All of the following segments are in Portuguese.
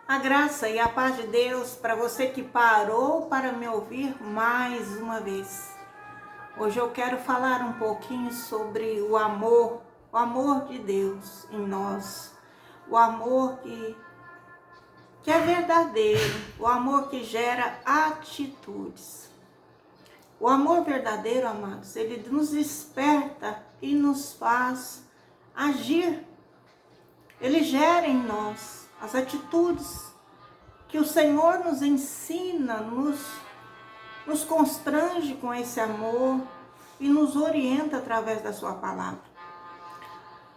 A graça e a paz de Deus para você que parou para me ouvir mais uma vez. Hoje eu quero falar um pouquinho sobre o amor de Deus em nós, o amor que é verdadeiro, o amor que gera atitudes. O amor verdadeiro, amados, ele nos desperta e nos faz agir. Ele gera em nós as atitudes que o Senhor nos ensina, nos constrange com esse amor e nos orienta através da sua palavra.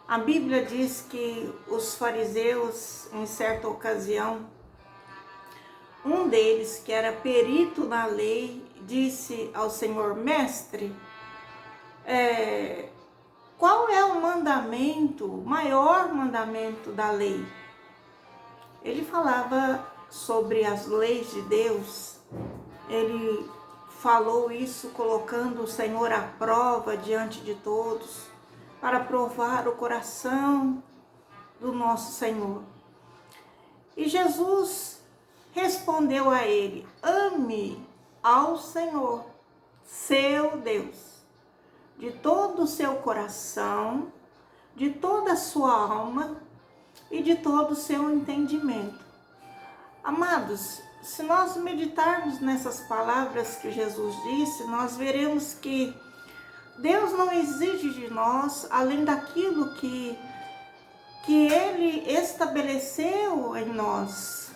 A Bíblia diz que os fariseus, em certa ocasião, um deles, que era perito na lei, disse ao Senhor: Mestre, qual é o mandamento, o maior mandamento da lei? Ele falava sobre as leis de Deus. Ele falou isso colocando o Senhor à prova diante de todos, para provar o coração do nosso Senhor. E Jesus respondeu a ele: ame ao Senhor, seu Deus, de todo o seu coração, de toda a sua alma e de todo o seu entendimento. Amados, se nós meditarmos nessas palavras que Jesus disse, nós veremos que Deus não exige de nós além daquilo que Ele estabeleceu em nós.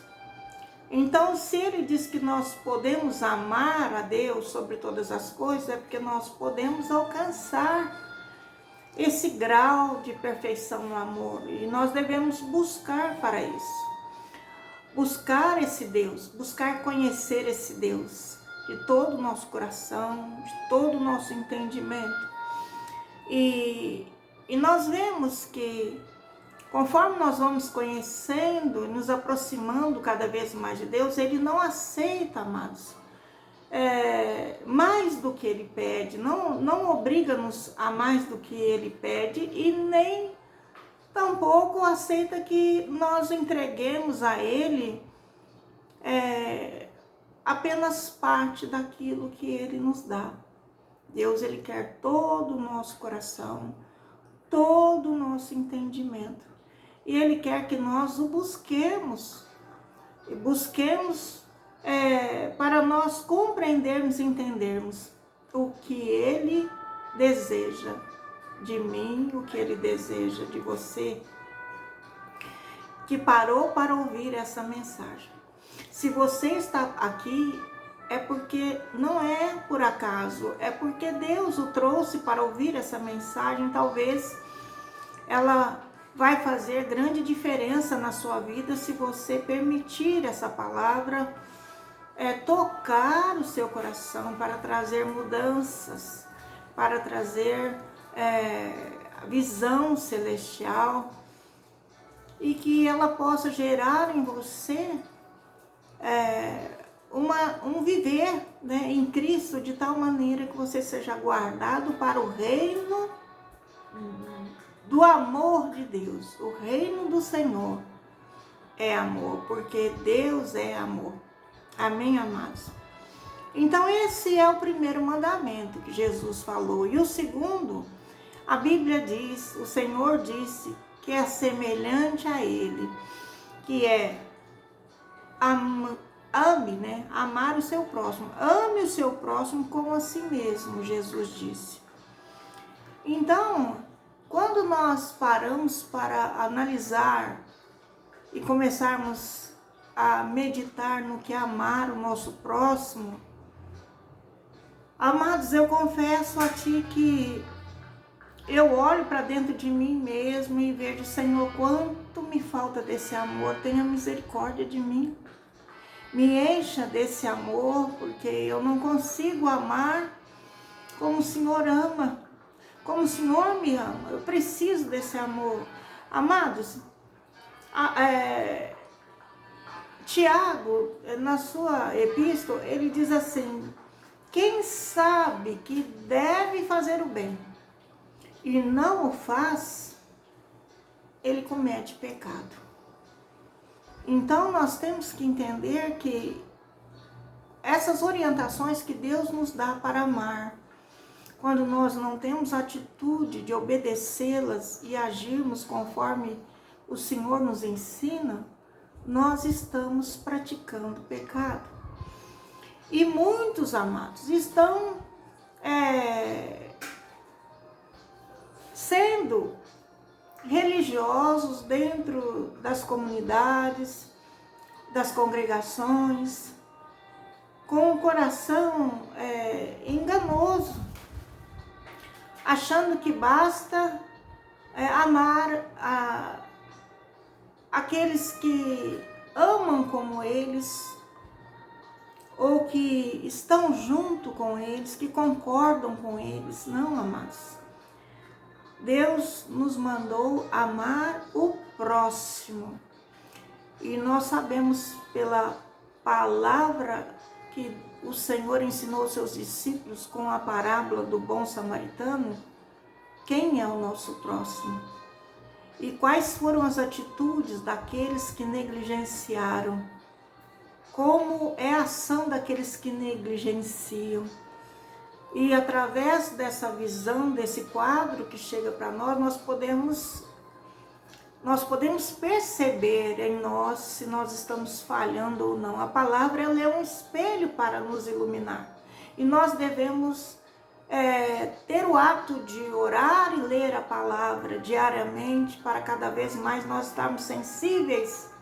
Então, se Ele diz que nós podemos amar a Deus sobre todas as coisas, é porque nós podemos alcançar esse grau de perfeição no amor. E nós devemos buscar para isso. Buscar esse Deus, buscar conhecer esse Deus de todo o nosso coração, de todo o nosso entendimento. E nós vemos que conforme nós vamos conhecendo e nos aproximando cada vez mais de Deus, Ele não aceita, amados, mais do que Ele pede, não obriga-nos a mais do que Ele pede e nem tampouco aceita que nós entreguemos a Ele apenas parte daquilo que Ele nos dá. Deus, Ele quer todo o nosso coração, todo o nosso entendimento. E Ele quer que nós o busquemos. E busquemos para nós compreendermos e entendermos o que Ele deseja de mim, o que Ele deseja de você, que parou para ouvir essa mensagem. Se você está aqui, é porque não é por acaso, é porque Deus o trouxe para ouvir essa mensagem. Talvez ela vai fazer grande diferença na sua vida se você permitir essa palavra tocar o seu coração para trazer mudanças, para trazer visão celestial, e que ela possa gerar em você um viver, né, em Cristo, de tal maneira que você seja guardado para o reino do amor de Deus. O reino do Senhor é amor, porque Deus é amor. Amém, amados? Então esse é o primeiro mandamento que Jesus falou. E o segundo, a Bíblia diz, o Senhor disse que é semelhante a Ele, que é ame, né? Amar o seu próximo. Ame o seu próximo como a si mesmo, Jesus disse. Então, quando nós paramos para analisar e começarmos a meditar no que é amar o nosso próximo, amados, eu confesso a Ti que eu olho para dentro de mim mesmo e vejo: Senhor, quanto me falta desse amor, tenha misericórdia de mim. Me encha desse amor, porque eu não consigo amar como o Senhor ama, como o Senhor me ama. Eu preciso desse amor. Amados, Tiago, na sua epístola, ele diz assim: quem sabe que deve fazer o bem e não o faz, ele comete pecado. Então nós temos que entender que essas orientações que Deus nos dá para amar, quando nós não temos atitude de obedecê-las e agirmos conforme o Senhor nos ensina, nós estamos praticando pecado. E muitos, amados, estão sendo religiosos dentro das comunidades, das congregações, com o coração enganoso, achando que basta amar aqueles que amam como eles, ou que estão junto com eles, que concordam com eles. Não, amados. Deus nos mandou amar o próximo. E nós sabemos pela palavra que o Senhor ensinou aos seus discípulos com a parábola do bom samaritano, quem é o nosso próximo? E quais foram as atitudes daqueles que negligenciaram? Como é a ação daqueles que negligenciam? E através dessa visão, desse quadro que chega para nós, nós podemos perceber em nós se nós estamos falhando ou não. A palavra ela é um espelho para nos iluminar. E nós devemos ter o hábito de orar e ler a palavra diariamente, para cada vez mais nós estarmos sensíveis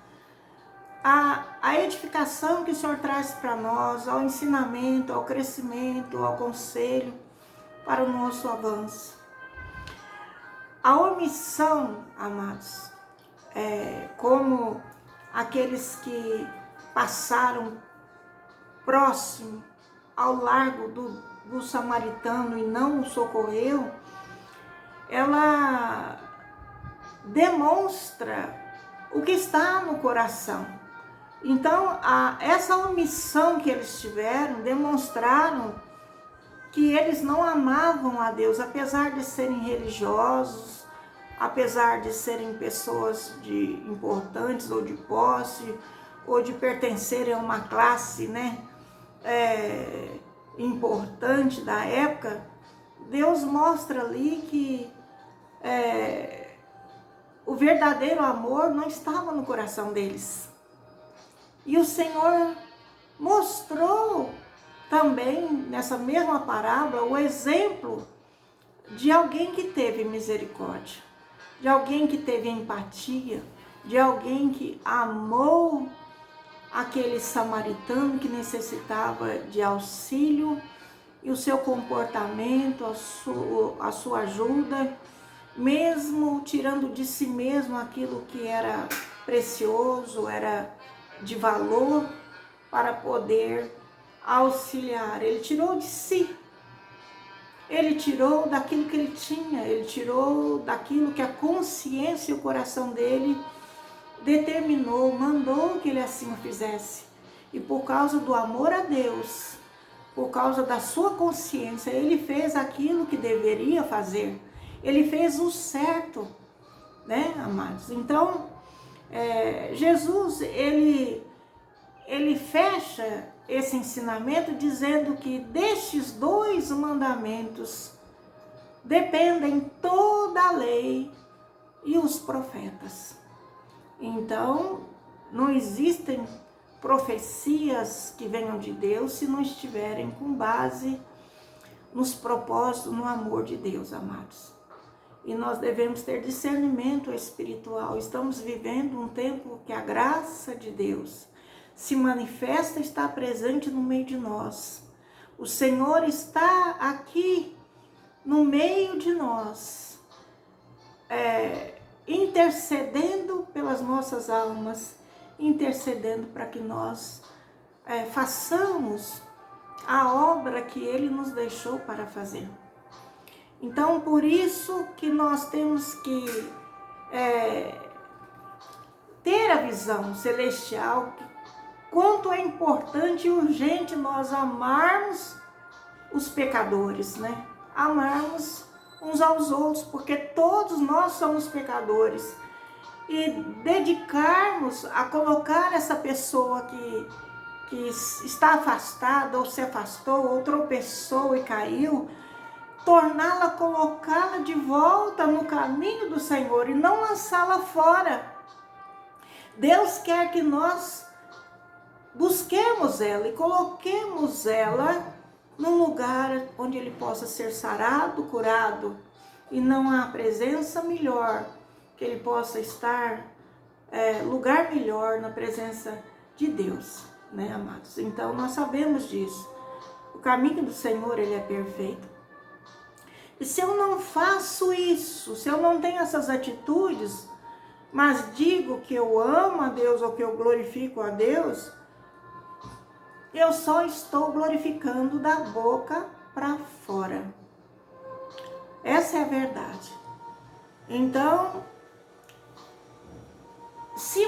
à edificação que o Senhor traz para nós, ao ensinamento, ao crescimento, ao conselho, para o nosso avanço. A omissão, amados, como aqueles que passaram próximo ao largo do samaritano e não o socorreu, ela demonstra o que está no coração. Então, essa omissão que eles tiveram, demonstraram que eles não amavam a Deus, apesar de serem religiosos, apesar de serem pessoas importantes ou de posse, ou de pertencerem a uma classe, importante da época. Deus mostra ali que o verdadeiro amor não estava no coração deles. E o Senhor mostrou também, nessa mesma parábola, o exemplo de alguém que teve misericórdia, de alguém que teve empatia, de alguém que amou aquele samaritano que necessitava de auxílio, e o seu comportamento, a sua ajuda, mesmo tirando de si mesmo aquilo que era precioso, era de valor, para poder auxiliar. Ele tirou de si, ele tirou daquilo que ele tinha, ele tirou daquilo que a consciência e o coração dele determinou, mandou que ele assim o fizesse. E por causa do amor a Deus, por causa da sua consciência, ele fez aquilo que deveria fazer. Ele fez o certo, amados? Então, Jesus, ele fecha esse ensinamento dizendo que destes 2 mandamentos dependem toda a lei e os profetas. Então, não existem profecias que venham de Deus se não estiverem com base nos propósitos, no amor de Deus, amados. E nós devemos ter discernimento espiritual. Estamos vivendo um tempo que a graça de Deus se manifesta, está presente no meio de nós. O Senhor está aqui no meio de nós, intercedendo pelas nossas almas, intercedendo para que nós façamos a obra que Ele nos deixou para fazer. Então, por isso que nós temos que ter a visão celestial, quanto é importante e urgente nós amarmos os pecadores, Amarmos uns aos outros, porque todos nós somos pecadores. e dedicarmos a colocar essa pessoa que está afastada, ou se afastou, ou tropeçou e caiu, torná-la, colocá-la de volta no caminho do Senhor e não lançá-la fora. Deus quer que nós busquemos ela e coloquemos ela num lugar onde ele possa ser sarado, curado, e não há presença melhor, que ele possa estar, lugar melhor na presença de Deus, né, amados? Então nós sabemos disso. O caminho do Senhor, ele é perfeito. E se eu não faço isso, se eu não tenho essas atitudes, mas digo que eu amo a Deus ou que eu glorifico a Deus, eu só estou glorificando da boca para fora. Essa é a verdade. Então, se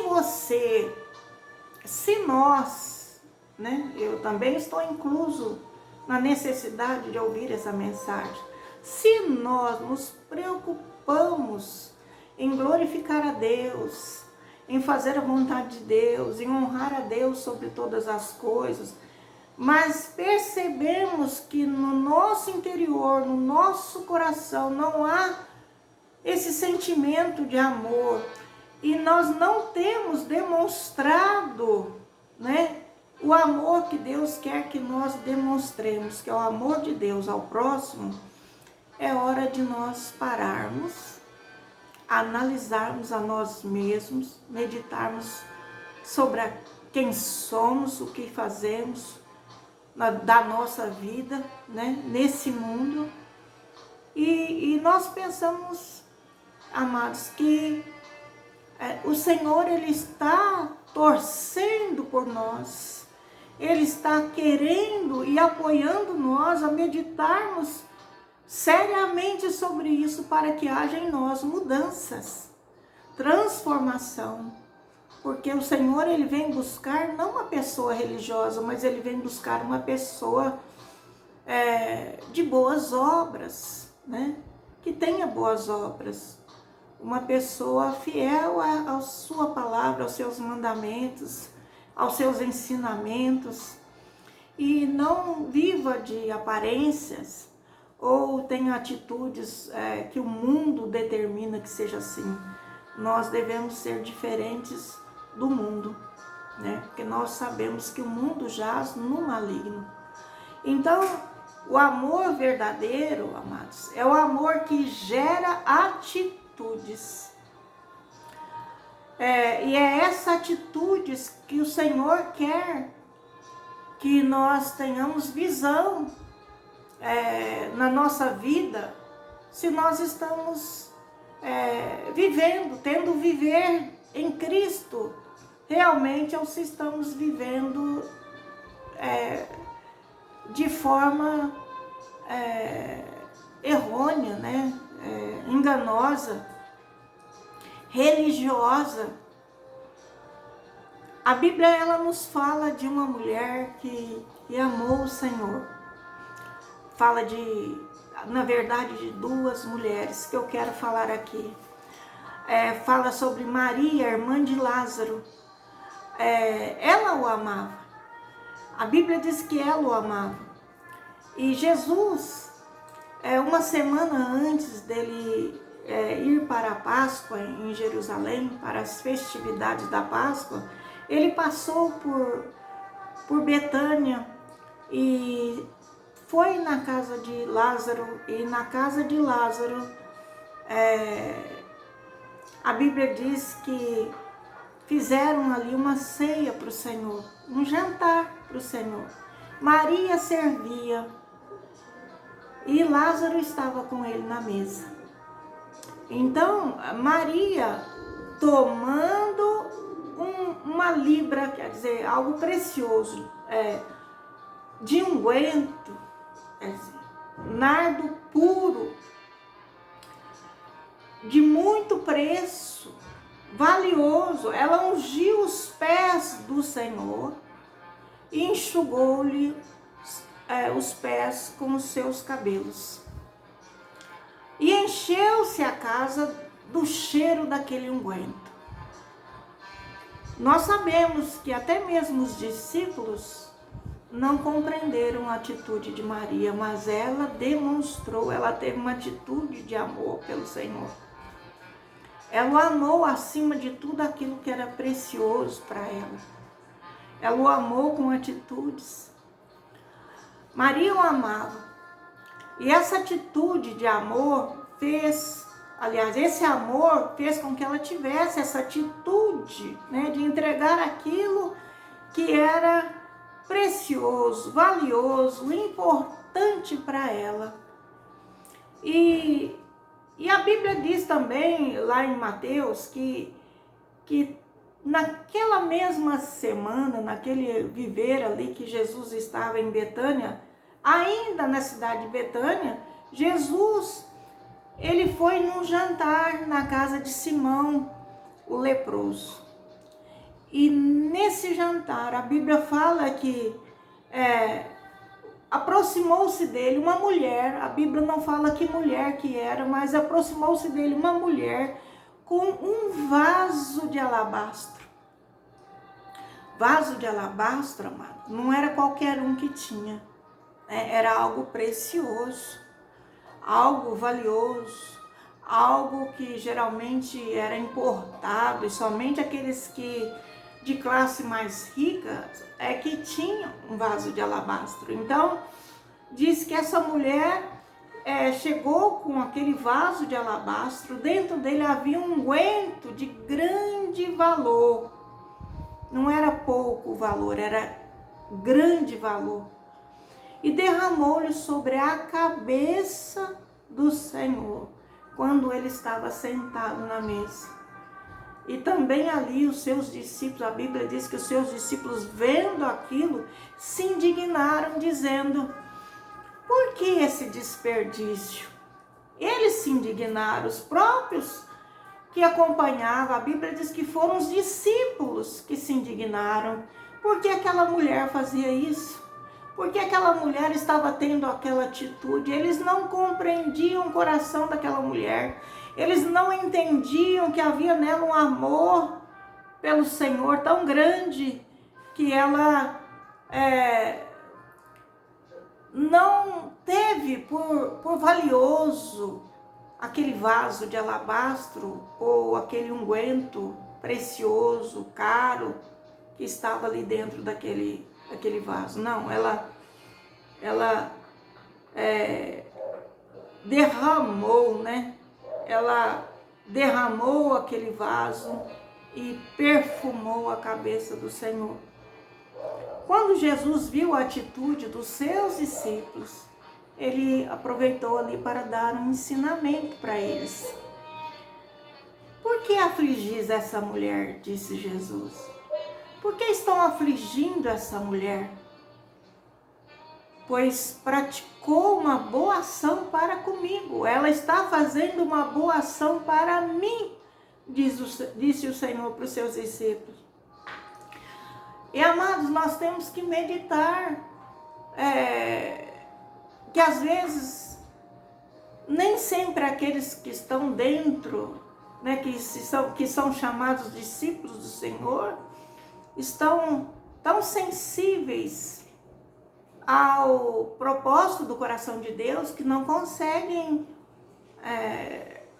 nós, né, eu também estou incluso na necessidade de ouvir essa mensagem. Se nós nos preocupamos em glorificar a Deus, em fazer a vontade de Deus, em honrar a Deus sobre todas as coisas, mas percebemos que no nosso interior, no nosso coração, não há esse sentimento de amor, e nós não temos demonstrado, né, o amor que Deus quer que nós demonstremos, que é o amor de Deus ao próximo, é hora de nós pararmos, analisarmos a nós mesmos, meditarmos sobre quem somos, o que fazemos da nossa vida, né, nesse mundo. E nós pensamos, amados, que o Senhor, ele está torcendo por nós, ele está querendo e apoiando nós a meditarmos seriamente sobre isso, para que haja em nós mudanças, transformação, porque o Senhor, ele vem buscar não uma pessoa religiosa, mas ele vem buscar uma pessoa de boas obras, né? Que tenha boas obras, uma pessoa fiel à sua palavra, aos seus mandamentos, aos seus ensinamentos, e não viva de aparências, ou tenha atitudes que o mundo determina que seja assim. Nós devemos ser diferentes do mundo, né? Porque nós sabemos que o mundo jaz no maligno. Então, o amor verdadeiro, amados, é o amor que gera atitudes. E é essa atitudes que o Senhor quer que nós tenhamos visão na nossa vida, se nós estamos vivendo, tendo viver em Cristo, realmente, ou se estamos vivendo de forma errônea, né? Enganosa, religiosa. A Bíblia, ela nos fala de uma mulher que amou o Senhor. Fala na verdade, de duas mulheres que eu quero falar aqui. Fala sobre Maria, irmã de Lázaro. Ela o amava. A Bíblia diz que ela o amava. E Jesus, uma semana antes dele ir para a Páscoa em Jerusalém, para as festividades da Páscoa, ele passou por Betânia e foi na casa de Lázaro. E na casa de Lázaro, a Bíblia diz que fizeram ali uma ceia para o Senhor, um jantar para o Senhor. Maria servia e Lázaro estava com ele na mesa. Então, Maria, tomando uma libra, quer dizer, algo precioso, de unguento, nardo puro, de muito preço, valioso, ela ungiu os pés do Senhor e enxugou-lhe os pés com os seus cabelos. E encheu-se a casa do cheiro daquele unguento. Nós sabemos que até mesmo os discípulos não compreenderam a atitude de Maria, mas ela demonstrou, ela teve uma atitude de amor pelo Senhor. Ela o amou acima de tudo aquilo que era precioso para ela. Ela o amou com atitudes. Maria o amava. E essa atitude de amor esse amor fez com que ela tivesse essa atitude, né, de entregar aquilo que era precioso, valioso, importante para ela. E a Bíblia diz também, lá em Mateus, que naquela mesma semana, naquele viver ali que Jesus estava em Betânia, ainda na cidade de Betânia, Jesus, ele foi num jantar na casa de Simão, o leproso. E nesse jantar, a Bíblia fala que aproximou-se dele uma mulher, a Bíblia não fala que mulher que era, mas aproximou-se dele uma mulher com um vaso de alabastro. Vaso de alabastro, amado, não era qualquer um que tinha, né? Era algo precioso, algo valioso, algo que geralmente era importado e somente aqueles que de classe mais rica é que tinham um vaso de alabastro. Então, diz que essa mulher chegou com aquele vaso de alabastro, dentro dele havia um unguento de grande valor. Não era pouco valor, era grande valor. E derramou-lhe sobre a cabeça do Senhor, quando ele estava sentado na mesa. E também ali os seus discípulos, a Bíblia diz que os seus discípulos, vendo aquilo, se indignaram, dizendo: por que esse desperdício? Eles se indignaram, os próprios que acompanhavam, a Bíblia diz que foram os discípulos que se indignaram. Por que aquela mulher fazia isso? Por que aquela mulher estava tendo aquela atitude? Eles não compreendiam o coração daquela mulher. Eles não entendiam que havia nela um amor pelo Senhor tão grande que ela não teve por valioso aquele vaso de alabastro ou aquele unguento precioso, caro, que estava ali dentro daquele vaso. Não, ela derramou, né? Ela derramou aquele vaso e perfumou a cabeça do Senhor. Quando Jesus viu a atitude dos seus discípulos, ele aproveitou ali para dar um ensinamento para eles. Por que afligis essa mulher? Disse Jesus. Por que estão afligindo essa mulher? Pois praticou uma boa ação para comigo. Ela está fazendo uma boa ação para mim, disse o Senhor para os seus discípulos. E amados, nós temos que meditar que às vezes nem sempre aqueles que estão dentro, né, que são chamados discípulos do Senhor, estão tão sensíveis ao propósito do coração de Deus que não conseguem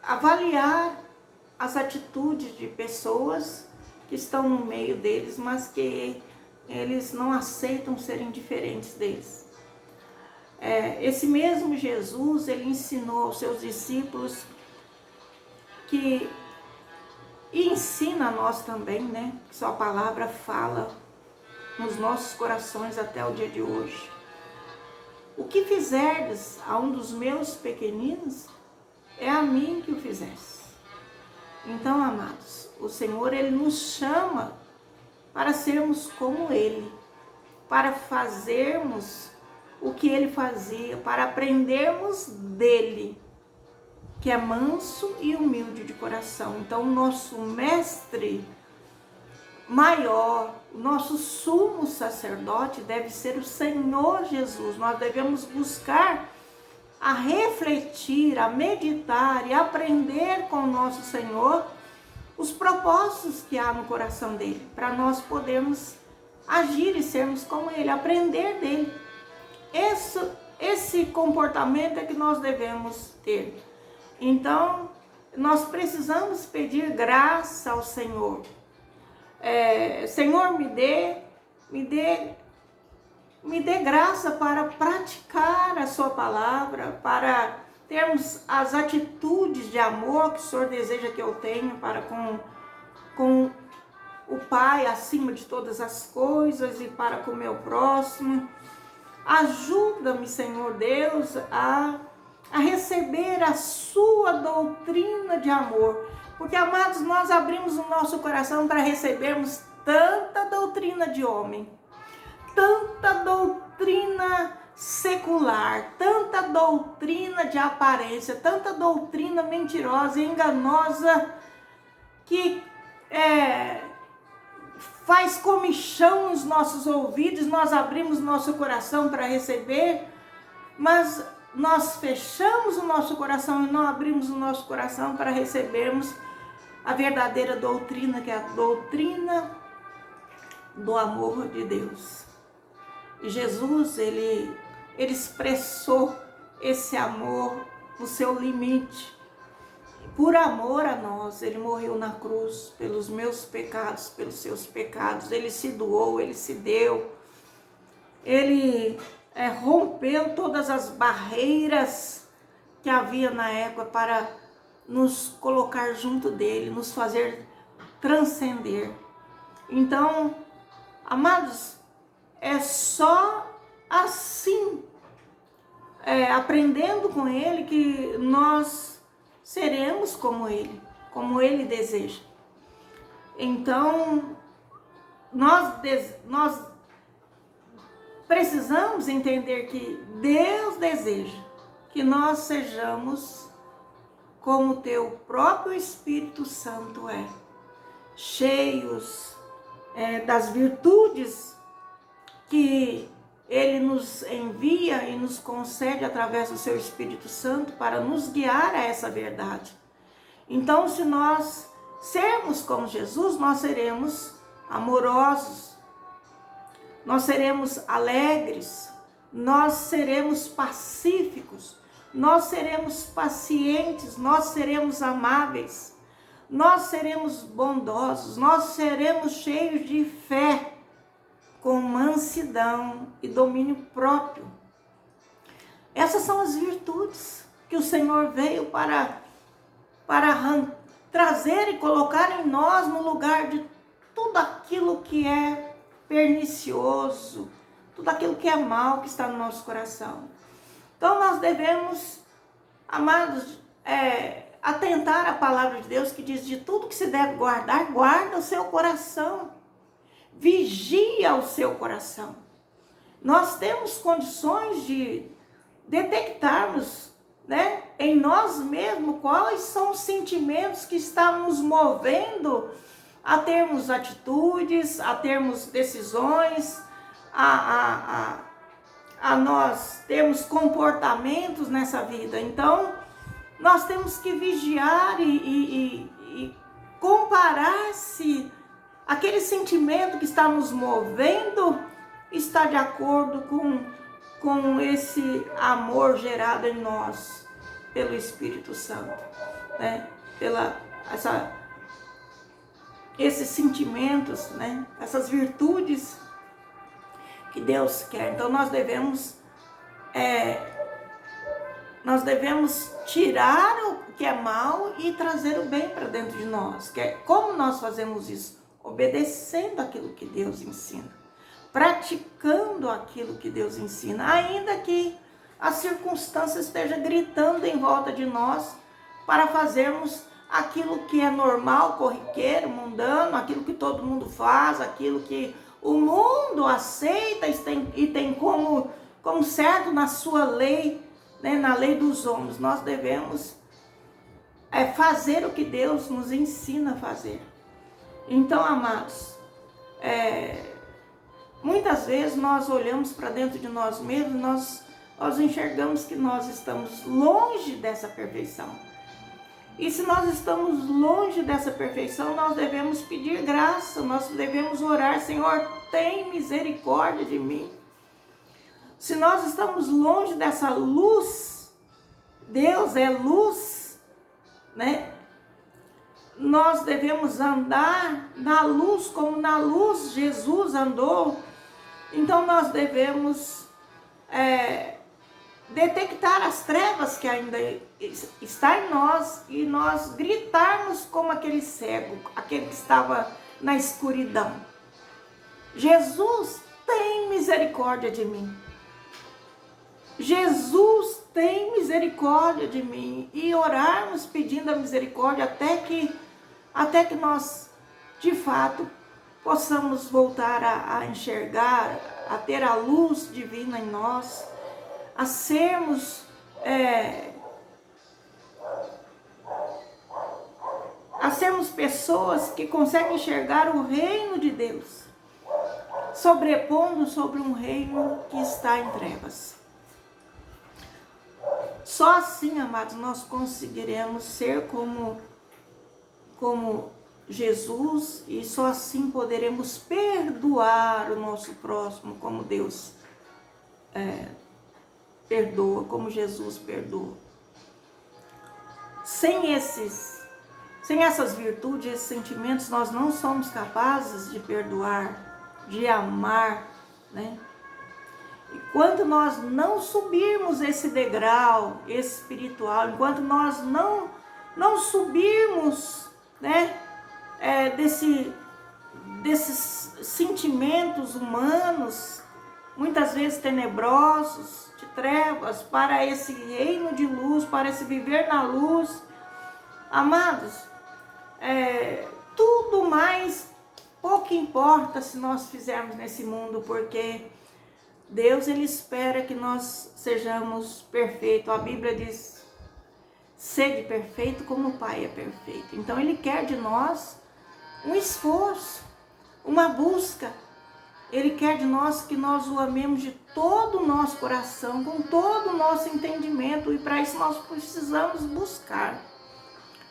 avaliar as atitudes de pessoas que estão no meio deles, mas que eles não aceitam serem diferentes deles. Esse mesmo Jesus, ele ensinou aos seus discípulos e ensina a nós também, né? Que sua palavra fala nos nossos corações até o dia de hoje. O que fizerdes a um dos meus pequeninos, é a mim que o fizeste. Então, amados, o Senhor, ele nos chama para sermos como ele, para fazermos o que ele fazia, para aprendermos dele, que é manso e humilde de coração. Então, o nosso mestre maior, o nosso sumo sacerdote deve ser o Senhor Jesus. Nós devemos buscar a refletir, a meditar e aprender com o nosso Senhor os propósitos que há no coração dele, para nós podermos agir e sermos como ele, aprender dele. Esse comportamento é que nós devemos ter. Então, nós precisamos pedir graça ao Senhor. Senhor, me dê graça para praticar a sua palavra, para termos as atitudes de amor que o Senhor deseja que eu tenha para com o Pai acima de todas as coisas e para com o meu próximo. Ajuda-me, Senhor Deus, a receber a sua doutrina de amor. Porque, amados, nós abrimos o nosso coração para recebermos tanta doutrina de homem, tanta doutrina secular, tanta doutrina de aparência, tanta doutrina mentirosa e enganosa que faz comichão nos nossos ouvidos. Nós abrimos nosso coração para receber, mas nós fechamos o nosso coração e não abrimos o nosso coração para recebermos a verdadeira doutrina, que é a doutrina do amor de Deus. E Jesus, ele expressou esse amor no seu limite. Por amor a nós, ele morreu na cruz pelos meus pecados, pelos seus pecados. Ele se doou, ele se deu. Ele rompeu todas as barreiras que havia na época para nos colocar junto dele, nos fazer transcender. Então, amados, é só assim, aprendendo com ele, que nós seremos como ele deseja. Então, nós precisamos entender que Deus deseja que nós sejamos como o teu próprio Espírito Santo é, cheios das virtudes que ele nos envia e nos concede através do seu Espírito Santo para nos guiar a essa verdade. Então, se nós sermos como Jesus, nós seremos amorosos, nós seremos alegres, nós seremos pacíficos, nós seremos pacientes, nós seremos amáveis, nós seremos bondosos, nós seremos cheios de fé, com mansidão e domínio próprio. Essas são as virtudes que o Senhor veio para trazer e colocar em nós no lugar de tudo aquilo que é pernicioso, tudo aquilo que é mal que está no nosso coração. Então nós devemos, amados, atentar à palavra de Deus que diz: de tudo que se deve guardar, guarda o seu coração. Vigia o seu coração. Nós temos condições de detectarmos, em nós mesmos quais são os sentimentos que estão nos movendo a termos atitudes, a termos decisões, a nós termos comportamentos nessa vida. Então, nós temos que vigiar e comparar se aquele sentimento que está nos movendo está de acordo com esse amor gerado em nós pelo Espírito Santo, esses sentimentos, essas virtudes que Deus quer. Então nós devemos tirar o que é mal e trazer o bem para dentro de nós. Como nós fazemos isso? Obedecendo aquilo que Deus ensina, praticando aquilo que Deus ensina, ainda que as circunstâncias estejam gritando em volta de nós para fazermos aquilo que é normal, corriqueiro, mundano, aquilo que todo mundo faz, aquilo que o mundo aceita e tem como certo na sua lei, na lei dos homens. Nós devemos fazer o que Deus nos ensina a fazer. Então, amados, muitas vezes nós olhamos para dentro de nós mesmos, nós enxergamos que nós estamos longe dessa perfeição. E se nós estamos longe dessa perfeição, nós devemos pedir graça, nós devemos orar: Senhor, tem misericórdia de mim. Se nós estamos longe dessa luz, Deus é luz, né? Nós devemos andar na luz, como na luz Jesus andou. Então nós devemos detectar as trevas que ainda está em nós e nós gritarmos como aquele cego, aquele que estava na escuridão: Jesus, tem misericórdia de mim. Jesus, tem misericórdia de mim. E orarmos pedindo a misericórdia até que nós, de fato, possamos voltar a enxergar, a ter a luz divina em nós, a sermos pessoas que conseguem enxergar o reino de Deus, sobrepondo sobre um reino que está em trevas. Só assim, amados, nós conseguiremos ser como Jesus, e só assim poderemos perdoar o nosso próximo como Deus perdoa, como Jesus perdoa. Sem essas virtudes, esses sentimentos, nós não somos capazes de perdoar, de amar, né? E quando nós não subirmos esse degrau espiritual, enquanto nós não subirmos, né, desses sentimentos humanos, muitas vezes tenebrosos, de trevas, para esse reino de luz, para esse viver na luz, amados, tudo mais pouco importa se nós fizermos nesse mundo, porque Deus, Ele espera que nós sejamos perfeitos. A Bíblia diz: sede perfeito como o Pai é perfeito. Então Ele quer de nós um esforço, uma busca. Ele quer de nós que nós o amemos de todo o nosso coração, com todo o nosso entendimento. E para isso nós precisamos buscar,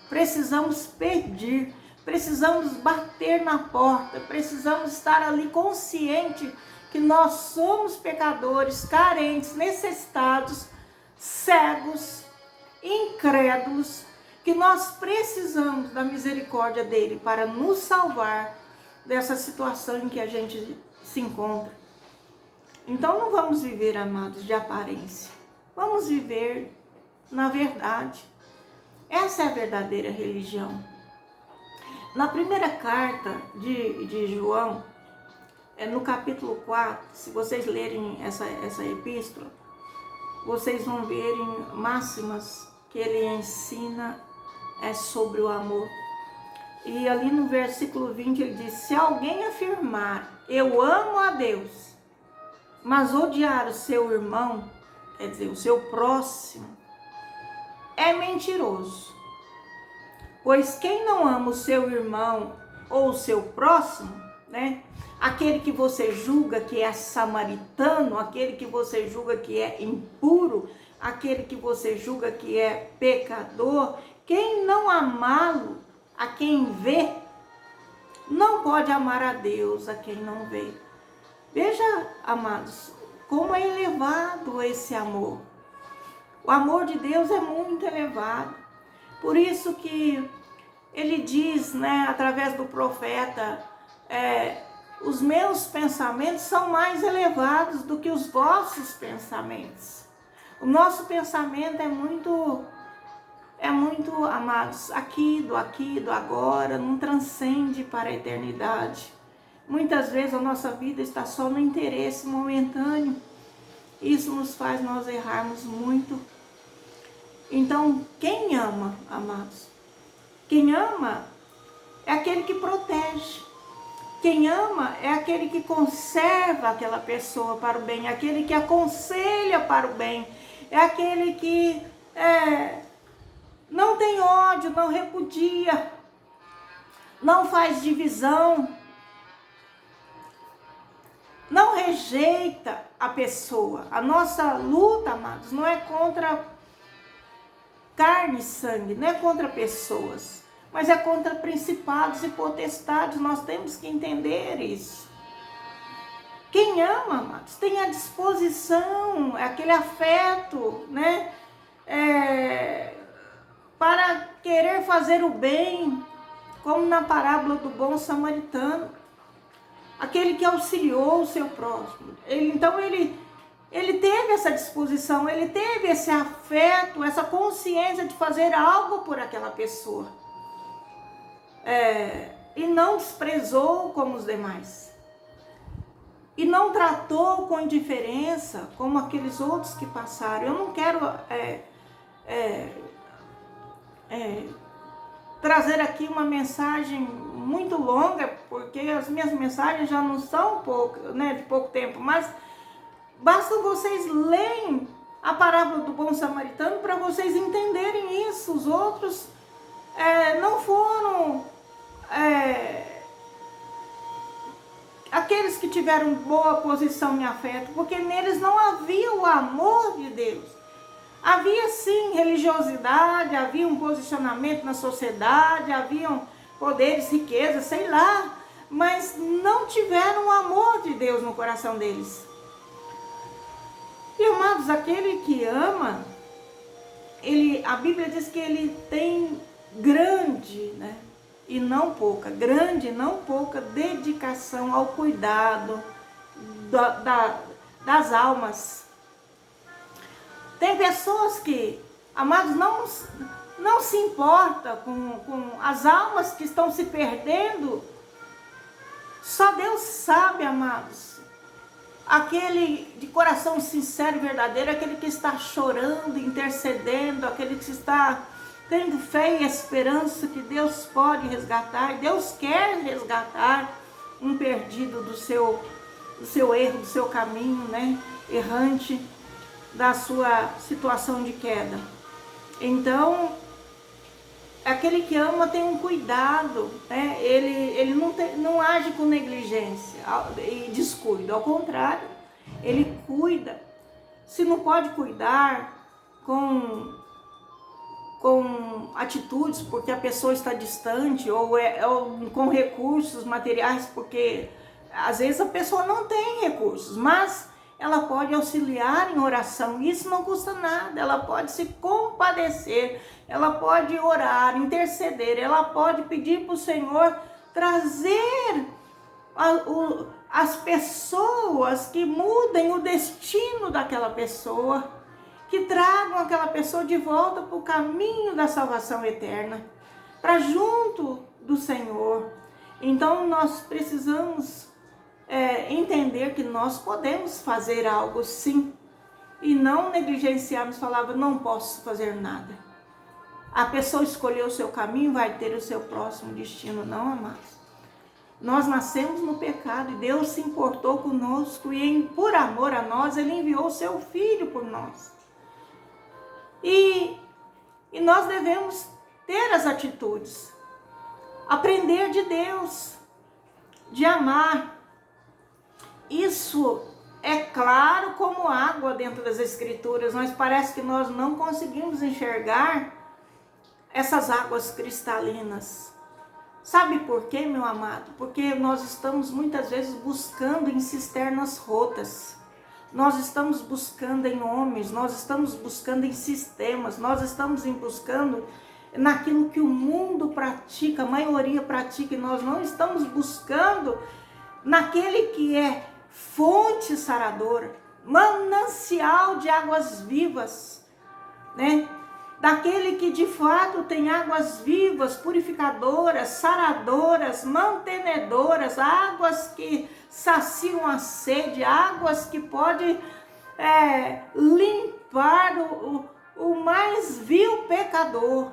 precisamos pedir, precisamos bater na porta, precisamos estar ali consciente que nós somos pecadores, carentes, necessitados, cegos, incrédulos, que nós precisamos da misericórdia dele para nos salvar dessa situação em que a gente se encontra. Então não vamos viver, amados, de aparência. Vamos viver na verdade. Essa é a verdadeira religião. Na primeira carta de João, no capítulo 4, se vocês lerem essa epístola, vocês vão verem máximas que ele ensina sobre o amor. E ali no versículo 20 ele diz: se alguém afirmar, eu amo a Deus, mas odiar o seu irmão, quer dizer, o seu próximo, é mentiroso. Pois quem não ama o seu irmão ou o seu próximo, né? Aquele que você julga que é samaritano, aquele que você julga que é impuro, aquele que você julga que é pecador, quem não amá-lo, a quem vê, não pode amar a Deus, a quem não vê. Veja, amados, como é elevado esse amor. O amor de Deus é muito elevado. Por isso que ele diz, né, através do profeta, os meus pensamentos são mais elevados do que os vossos pensamentos. O nosso pensamento é muito, amados, aqui, do agora, não transcende para a eternidade. Muitas vezes a nossa vida está só no interesse momentâneo. Isso nos faz nós errarmos muito. Então, quem ama, amados? Quem ama é aquele que protege. Quem ama é aquele que conserva aquela pessoa para o bem, aquele que aconselha para o bem, é aquele que não tem ódio, não repudia, não faz divisão, não rejeita a pessoa. A nossa luta, amados, não é contra carne e sangue, não é contra pessoas, mas é contra principados e potestades. Nós temos que entender isso. Quem ama, amados, tem a disposição, aquele afeto, né? Para querer fazer o bem, como na parábola do bom samaritano, aquele que auxiliou o seu próximo. Então ele teve essa disposição, ele teve esse afeto, essa consciência de fazer algo por aquela pessoa. E não desprezou como os demais. E não tratou com indiferença como aqueles outros que passaram. Eu não quero trazer aqui uma mensagem muito longa, porque as minhas mensagens já não são de pouco tempo, mas basta vocês lerem a parábola do bom samaritano para vocês entenderem isso. Os outros não foram aqueles que tiveram boa posição em afeto, porque neles não havia o amor de Deus. Havia sim religiosidade, havia um posicionamento na sociedade, haviam poderes, riquezas, sei lá, mas não tiveram o amor de Deus no coração deles. E amados, aquele que ama, a Bíblia diz que ele tem grande, e não pouca, grande e não pouca dedicação ao cuidado das almas. Tem pessoas que, amados, não se importa com as almas que estão se perdendo. Só Deus sabe, amados. Aquele de coração sincero e verdadeiro, aquele que está chorando, intercedendo, aquele que está tendo fé e esperança que Deus pode resgatar. Deus quer resgatar um perdido do seu erro, do seu caminho, errante, da sua situação de queda. Então, aquele que ama tem um cuidado, ele não age com negligência e descuido, ao contrário, ele cuida. Se não pode cuidar com atitudes porque a pessoa está distante, ou com recursos materiais, porque às vezes a pessoa não tem recursos, mas ela pode auxiliar em oração. Isso não custa nada. Ela pode se compadecer, ela pode orar, interceder, ela pode pedir para o Senhor trazer as pessoas que mudem o destino daquela pessoa, que tragam aquela pessoa de volta para o caminho da salvação eterna, para junto do Senhor. Então nós precisamos entender que nós podemos fazer algo sim, e não negligenciarmos, falava, não posso fazer nada. A pessoa escolheu o seu caminho, vai ter o seu próximo destino. Não, amados. Nós nascemos no pecado e Deus se importou conosco e por amor a nós, Ele enviou o seu Filho por nós. E nós devemos ter as atitudes, aprender de Deus, de amar. Isso é claro como água dentro das Escrituras, mas parece que nós não conseguimos enxergar essas águas cristalinas. Sabe por quê, meu amado? Porque nós estamos muitas vezes buscando em cisternas rotas. Nós estamos buscando em homens, nós estamos buscando em sistemas, nós estamos buscando naquilo que o mundo pratica, a maioria pratica, e nós não estamos buscando naquele que é fonte saradora, manancial de águas vivas, daquele que de fato tem águas vivas, purificadoras, saradoras, mantenedoras, águas que saciam a sede, águas que podem limpar o mais vil pecador.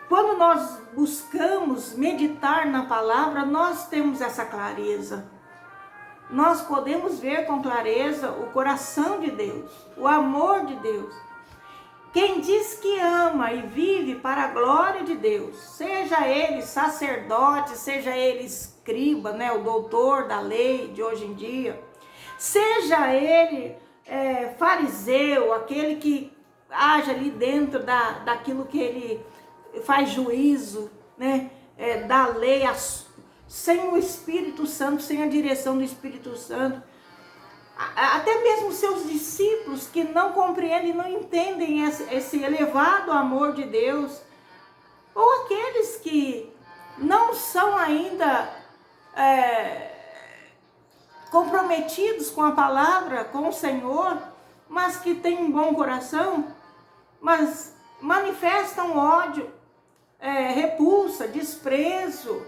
Quando nós buscamos meditar na palavra, nós temos essa clareza. Nós podemos ver com clareza o coração de Deus, o amor de Deus. Quem diz que ama e vive para a glória de Deus, seja ele sacerdote, seja ele escriba, o doutor da lei de hoje em dia, seja ele fariseu, aquele que age ali dentro daquilo que ele faz juízo, né? Da lei, sem o Espírito Santo, sem a direção do Espírito Santo. Até mesmo seus discípulos que não compreendem, não entendem esse elevado amor de Deus, ou aqueles que não são ainda comprometidos com a palavra, com o Senhor, mas que têm um bom coração, mas manifestam ódio, repulsa, desprezo,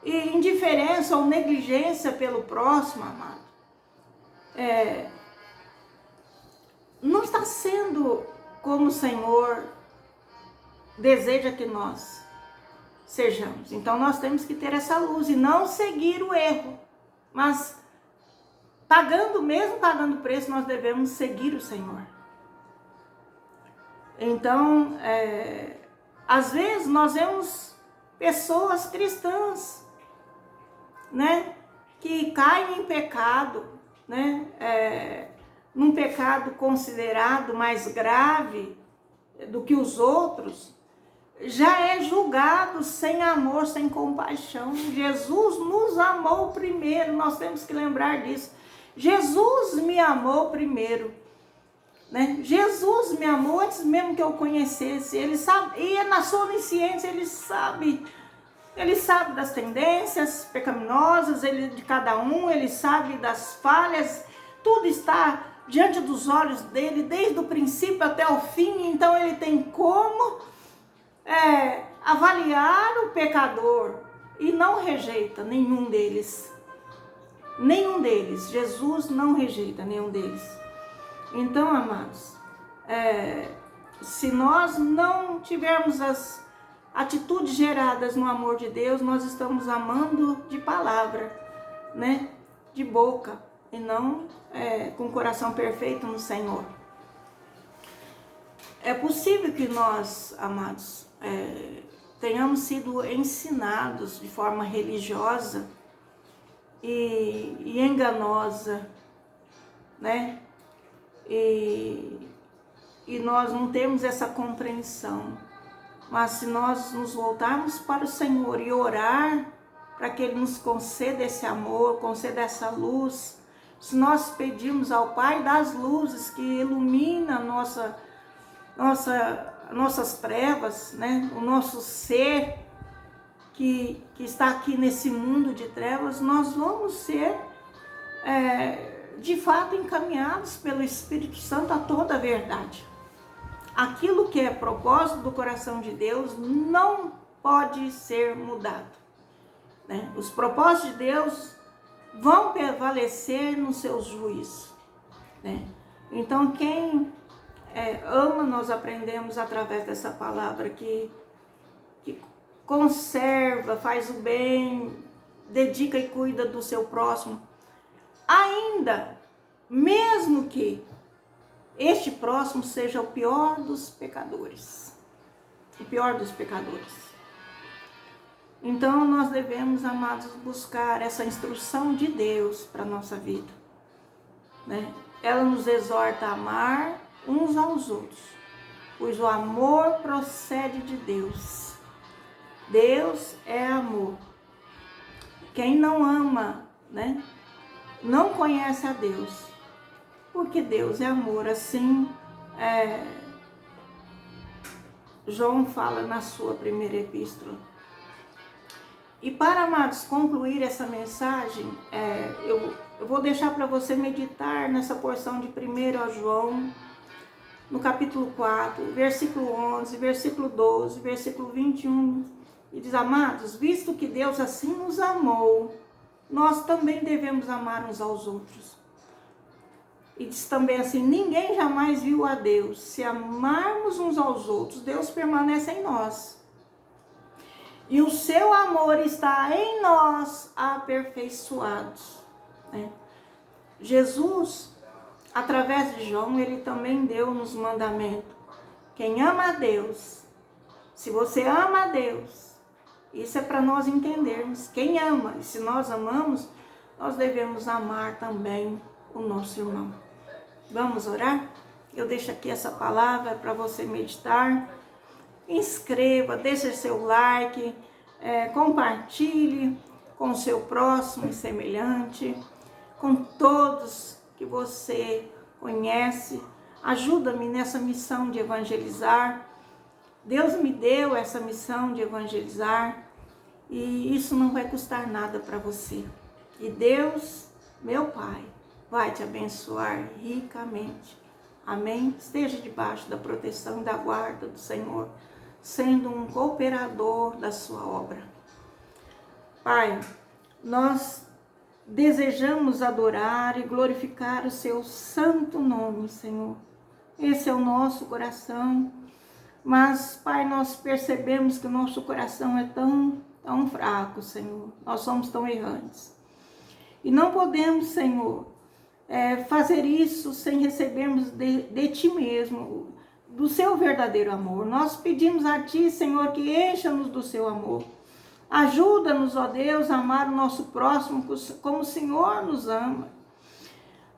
e indiferença ou negligência pelo próximo, amado. Não está sendo como o Senhor deseja que nós sejamos. Então nós temos que ter essa luz e não seguir o erro, mas mesmo pagando preço, nós devemos seguir o Senhor. Então, às vezes nós vemos pessoas cristãs, né, que caem em pecado, né, num pecado considerado mais grave do que os outros, já é julgado sem amor, sem compaixão. Jesus nos amou primeiro, nós temos que lembrar disso. Jesus me amou primeiro, né? Jesus me amou antes mesmo que eu conhecesse. Ele sabe, e na sua onisciência ele sabe das tendências pecaminosas de cada um, ele sabe das falhas, tudo está diante dos olhos dele, desde o princípio até o fim. Então ele tem como avaliar o pecador e não rejeita nenhum deles. Nenhum deles. Jesus não rejeita nenhum deles. Então, amados, se nós não tivermos as atitudes geradas no amor de Deus, nós estamos amando de palavra, né? De boca, e não com o coração perfeito no Senhor. É possível que nós, amados, tenhamos sido ensinados de forma religiosa e enganosa, né? E nós não temos essa compreensão. Mas se nós nos voltarmos para o Senhor e orar para que Ele nos conceda esse amor, conceda essa luz, se nós pedirmos ao Pai das luzes que ilumina nossas trevas, né? O nosso ser que está aqui nesse mundo de trevas, nós vamos ser de fato encaminhados pelo Espírito Santo a toda a verdade. Aquilo que é propósito do coração de Deus não pode ser mudado, né? Os propósitos de Deus vão prevalecer no seu juízo, né? Então quem ama, nós aprendemos através dessa palavra que conserva, faz o bem, dedica e cuida do seu próximo, ainda mesmo que este próximo seja o pior dos pecadores. O pior dos pecadores. Então nós devemos, amados, buscar essa instrução de Deus para a nossa vida, né? Ela nos exorta a amar uns aos outros, pois o amor procede de Deus. Deus é amor. Quem não ama, né, não conhece a Deus. Porque Deus é amor, assim João fala na sua primeira epístola. E para, amados, concluir essa mensagem, eu vou deixar para você meditar nessa porção de 1 João, no capítulo 4, versículo 11, versículo 12, versículo 21, e diz: amados, visto que Deus assim nos amou, nós também devemos amar uns aos outros. E diz também assim: ninguém jamais viu a Deus. Se amarmos uns aos outros, Deus permanece em nós. E o seu amor está em nós aperfeiçoados, né? Jesus, através de João, ele também deu-nos mandamento. Quem ama a Deus, se você ama a Deus, isso é para nós entendermos. Quem ama, e se nós amamos, nós devemos amar também o nosso irmão. Vamos orar? Eu deixo aqui essa palavra para você meditar. Inscreva, deixe seu like, compartilhe com o seu próximo e semelhante, com todos que você conhece. Ajuda-me nessa missão de evangelizar. Deus me deu essa missão de evangelizar e isso não vai custar nada para você. E Deus, meu Pai, vai te abençoar ricamente. Amém? Esteja debaixo da proteção e da guarda do Senhor, sendo um cooperador da sua obra. Pai, nós desejamos adorar e glorificar o seu santo nome, Senhor. Esse é o nosso coração. Mas, Pai, nós percebemos que o nosso coração é tão fraco, Senhor. Nós somos tão errantes. E não podemos, Senhor, fazer isso sem recebermos de Ti mesmo, do Seu verdadeiro amor. Nós pedimos a Ti, Senhor, que encha-nos do Seu amor. Ajuda-nos, ó Deus, a amar o nosso próximo como o Senhor nos ama.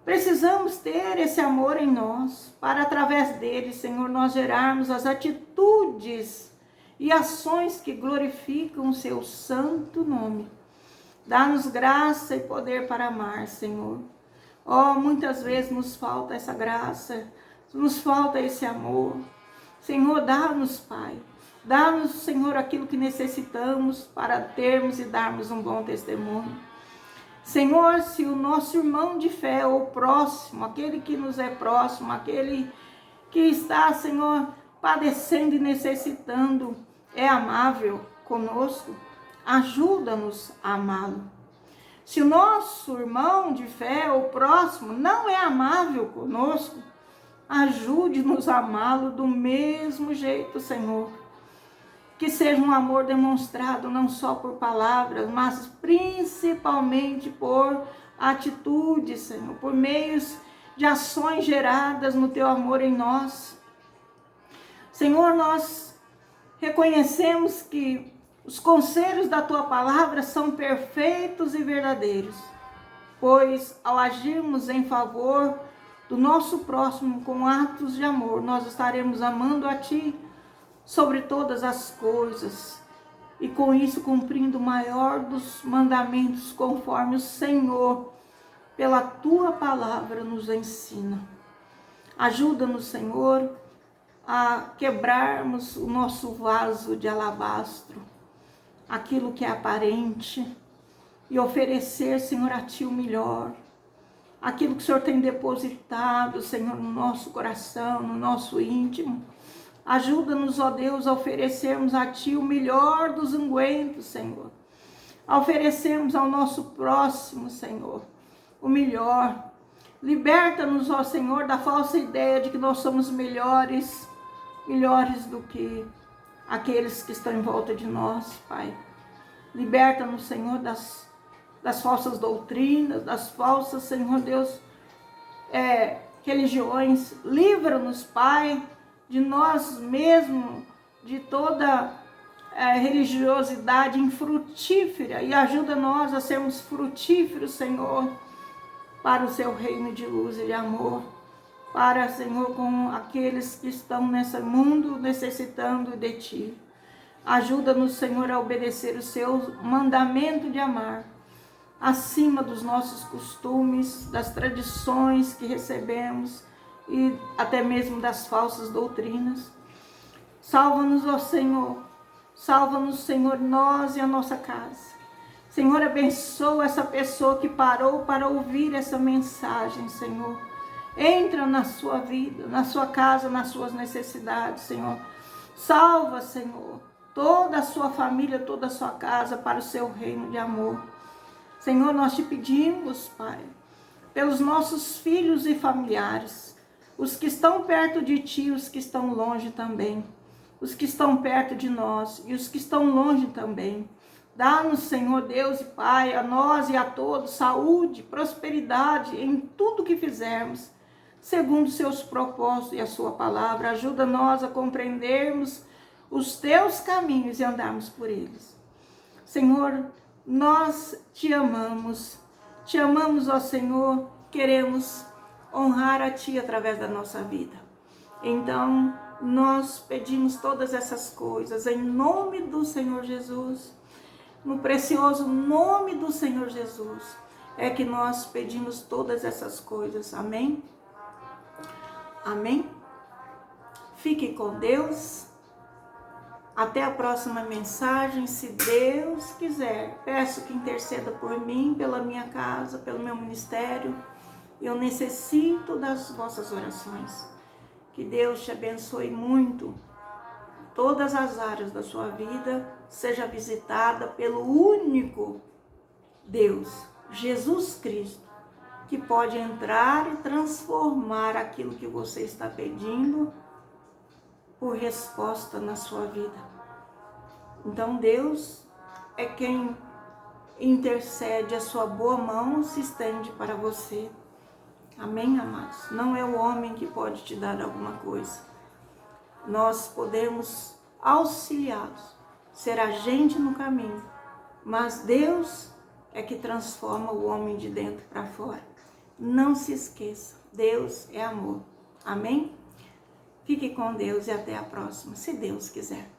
Precisamos ter esse amor em nós, para através dele, Senhor, nós gerarmos as atitudes e ações que glorificam o seu santo nome. Dá-nos graça e poder para amar, Senhor. Muitas vezes nos falta essa graça, nos falta esse amor. Senhor, dá-nos, Pai. Dá-nos, Senhor, aquilo que necessitamos para termos e darmos um bom testemunho. Senhor, se o nosso irmão de fé ou próximo, aquele que nos é próximo, aquele que está, Senhor, padecendo e necessitando, é amável conosco, ajuda-nos a amá-lo. Se o nosso irmão de fé ou próximo não é amável conosco, ajude-nos a amá-lo do mesmo jeito, Senhor. Que seja um amor demonstrado não só por palavras, mas principalmente por atitudes, Senhor, por meios de ações geradas no Teu amor em nós. Senhor, nós reconhecemos que os conselhos da Tua palavra são perfeitos e verdadeiros, pois ao agirmos em favor do nosso próximo com atos de amor, nós estaremos amando a Ti sobre todas as coisas, e com isso cumprindo o maior dos mandamentos, conforme o Senhor, pela Tua palavra, nos ensina. Ajuda-nos, Senhor, a quebrarmos o nosso vaso de alabastro, aquilo que é aparente, e oferecer, Senhor, a Ti o melhor, aquilo que o Senhor tem depositado, Senhor, no nosso coração, no nosso íntimo. Ajuda-nos, ó Deus, a oferecermos a Ti o melhor dos ungüentos, Senhor. A oferecermos ao nosso próximo, Senhor, o melhor. Liberta-nos, ó Senhor, da falsa ideia de que nós somos melhores do que aqueles que estão em volta de nós, Pai. Liberta-nos, Senhor, das falsas doutrinas, das falsas, Senhor Deus, religiões. Livra-nos, Pai, de nós mesmos, de toda religiosidade infrutífera, e ajuda nós a sermos frutíferos, Senhor, para o Seu reino de luz e de amor, para, Senhor, com aqueles que estão nesse mundo necessitando de Ti. Ajuda-nos, Senhor, a obedecer o Seu mandamento de amar, acima dos nossos costumes, das tradições que recebemos, e até mesmo das falsas doutrinas. Salva-nos, ó Senhor. Salva-nos, Senhor, nós e a nossa casa. Senhor, abençoa essa pessoa que parou para ouvir essa mensagem, Senhor. Entra na sua vida, na sua casa, nas suas necessidades, Senhor. Salva, Senhor, toda a sua família, toda a sua casa para o Seu reino de amor. Senhor, nós Te pedimos, Pai, pelos nossos filhos e familiares, os que estão perto de Ti, os que estão longe também, os que estão perto de nós e os que estão longe também. Dá-nos, Senhor Deus e Pai, a nós e a todos, saúde, prosperidade em tudo que fizermos, segundo os Seus propósitos e a Sua palavra. Ajuda nós a compreendermos os Teus caminhos e andarmos por eles. Senhor, nós Te amamos, ó Senhor, queremos honrar a Ti através da nossa vida. Então, nós pedimos todas essas coisas em nome do Senhor Jesus, no precioso nome do Senhor Jesus, é que nós pedimos todas essas coisas. Amém? Amém? Fique com Deus. Até a próxima mensagem, se Deus quiser. Peço que interceda por mim, pela minha casa, pelo meu ministério. Eu necessito das vossas orações. Que Deus te abençoe muito. Todas as áreas da sua vida seja visitada pelo único Deus, Jesus Cristo, que pode entrar e transformar aquilo que você está pedindo por resposta na sua vida. Então Deus é quem intercede, a sua boa mão se estende para você. Amém, amados? Não é o homem que pode te dar alguma coisa. Nós podemos auxiliá-los, ser agente no caminho, mas Deus é que transforma o homem de dentro para fora. Não se esqueça, Deus é amor. Amém? Fique com Deus e até a próxima, se Deus quiser.